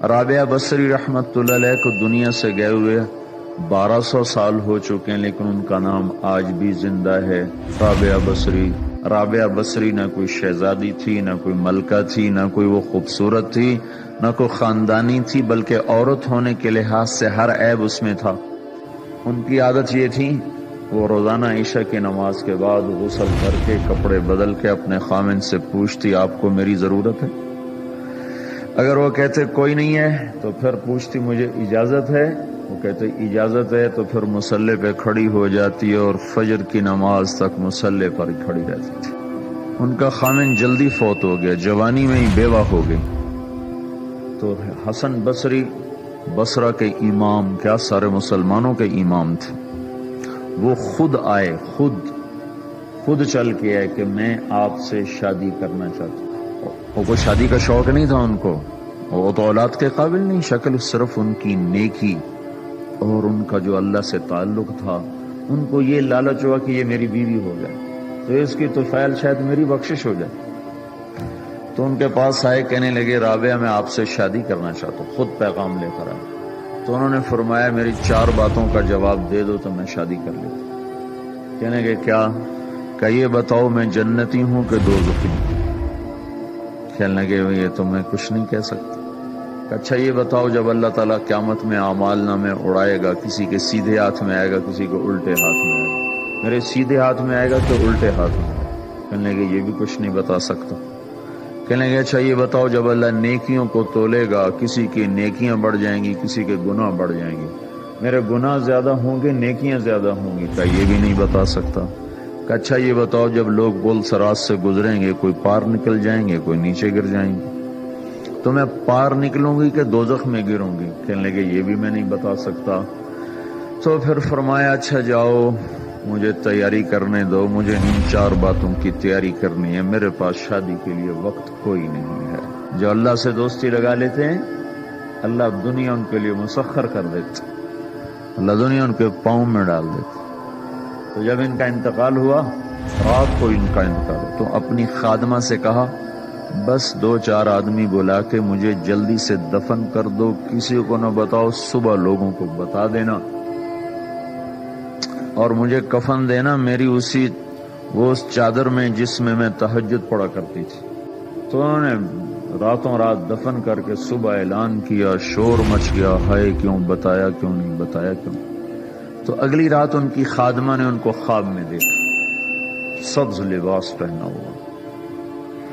رابعہ بصری رحمت اللہ علیہ کو دنیا سے گئے ہوئے 1200 سال ہو چکے ہیں، لیکن ان کا نام آج بھی زندہ ہے، رابعہ بصری۔ رابعہ بصری نہ کوئی شہزادی تھی، نہ کوئی ملکہ تھی، نہ کوئی وہ خوبصورت تھی، نہ کوئی خاندانی تھی، بلکہ عورت ہونے کے لحاظ سے ہر عیب اس میں تھا۔ ان کی عادت یہ تھی، وہ روزانہ عشاء کی نماز کے بعد غسل کر کے کپڑے بدل کے اپنے خامن سے پوچھتی آپ کو میری ضرورت ہے؟ اگر وہ کہتے کوئی نہیں ہے تو پھر پوچھتی مجھے اجازت ہے؟ وہ کہتے اجازت ہے تو پھر مصلی پہ کھڑی ہو جاتی اور فجر کی نماز تک مصلی پر کھڑی رہتی تھی۔ ان کا خامن جلدی فوت ہو گیا، جوانی میں ہی بیوہ ہو گئی۔ تو حسن بصری بصرہ کے امام، کیا سارے مسلمانوں کے امام تھے، وہ خود آئے، خود چل کے آئے کہ میں آپ سے شادی کرنا چاہتا ہوں۔ وہ کوئی شادی کا شوق نہیں تھا ان کو، وہ تو اولاد کے قابل نہیں، شکل صرف ان کی نیکی اور ان کا جو اللہ سے تعلق تھا، ان کو یہ لالچ ہوا کہ یہ میری بیوی ہو جائے تو اس کی تو فعل شاید میری بخشش ہو جائے۔ تو ان کے پاس آئے، کہنے لگے رابعہ میں آپ سے شادی کرنا چاہتا ہوں، خود پیغام لے کر آئے۔ تو انہوں نے فرمایا میری 4 باتوں کا جواب دے دو تو میں شادی کر لیتا۔ کہنے لگے کیا؟ کہ یہ بتاؤ میں جنتی ہوں کہ دوزخی ہوں؟ کہنے لگے یہ تو میں کچھ نہیں کہہ سکتا۔ اچھا یہ بتاؤ جب اللہ تعالیٰ قیامت میں اعمال نامے اڑائے گا، کسی کے سیدھے ہاتھ میں آئے گا، کسی کو الٹے ہاتھ میں آئے گا، میرے سیدھے ہاتھ میں آئے گا کہ الٹے ہاتھ میں آئے گا؟ کہنے لگے یہ بھی کچھ نہیں بتا سکتا۔ کہنے لگے اچھا یہ بتاؤ جب اللہ نیکیوں کو تولے گا، کسی کی نیکیاں بڑھ جائیں گی، کسی کے گناہ بڑھ جائیں گے، میرے گناہ زیادہ ہوں گے نیکیاں زیادہ ہوں گی؟ کہ یہ بھی نہیں بتا سکتا۔ کہ اچھا یہ بتاؤ جب لوگ پل صراط سے گزریں گے، کوئی پار نکل جائیں گے، کوئی نیچے گر جائیں گے، تو میں پار نکلوں گی کہ دوزخ میں گروں گی؟ کہنے لگے یہ بھی میں نہیں بتا سکتا۔ تو پھر فرمایا اچھا جاؤ مجھے تیاری کرنے دو، مجھے ان 4 باتوں کی تیاری کرنی ہے، میرے پاس شادی کے لیے وقت کوئی نہیں ہے۔ جو اللہ سے دوستی لگا لیتے ہیں، اللہ دنیا ان کے لیے مسخر کر دیتے، اللہ دنیا ان کے پاؤں میں ڈال دیتے۔ تو جب ان کا انتقال ہوا، رات کو ان کا انتقال ہوا، تو اپنی خادمہ سے کہا بس 2-4 آدمی بلا کے مجھے جلدی سے دفن کر دو، کسی کو نہ بتاؤ، صبح لوگوں کو بتا دینا، اور مجھے کفن دینا میری اس چادر میں جس میں میں تہجد پڑھا کرتی تھی۔ تو انہوں نے راتوں رات دفن کر کے صبح اعلان کیا، شور مچ گیا، ہائے کیوں بتایا، کیوں نہیں بتایا، کیوں؟ تو اگلی رات ان کی خادمہ نے ان کو خواب میں دیکھا، سبز لباس پہنا ہوا،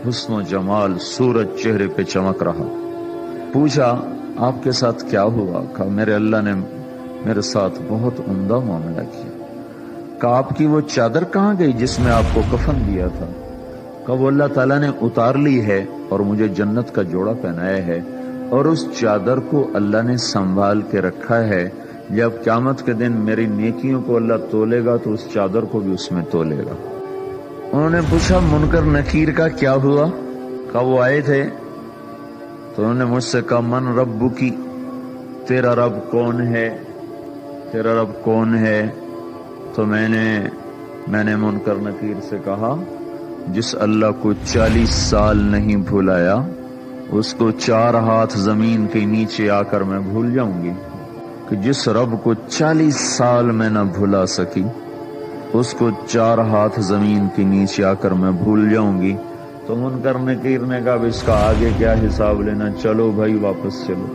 حسن و جمال، سورج چہرے پہ چمک رہا۔ پوچھا آپ کے ساتھ کیا ہوا؟ کہا میرے اللہ نے میرے ساتھ بہت عمدہ معاملہ کیا۔ کہا آپ کی وہ چادر کہاں گئی جس میں آپ کو کفن دیا تھا؟ کہا وہ اللہ تعالیٰ نے اتار لی ہے اور مجھے جنت کا جوڑا پہنایا ہے، اور اس چادر کو اللہ نے سنبھال کے رکھا ہے، جب قیامت کے دن میری نیکیوں کو اللہ تولے گا تو اس چادر کو بھی اس میں تولے گا۔ انہوں نے پوچھا منکر نکیر کا کیا ہوا؟ کہا وہ آئے تھے تو انہوں نے مجھ سے کہا من ربکی، تیرا رب کون ہے، تیرا رب کون ہے؟ تو میں نے منکر نکیر سے کہا جس اللہ کو 40 سال نہیں بھلایا، اس کو 4 ہاتھ زمین کے نیچے آ کر میں بھول جاؤں گی؟ کہ جس رب کو 40 سال میں نہ بھلا سکی، اس کو 4 ہاتھ زمین کے نیچے آ کر میں بھول جاؤں گی؟ تو منکر نکیر نے کہا اس کا آگے کیا حساب لینا، چلو بھائی واپس چلو۔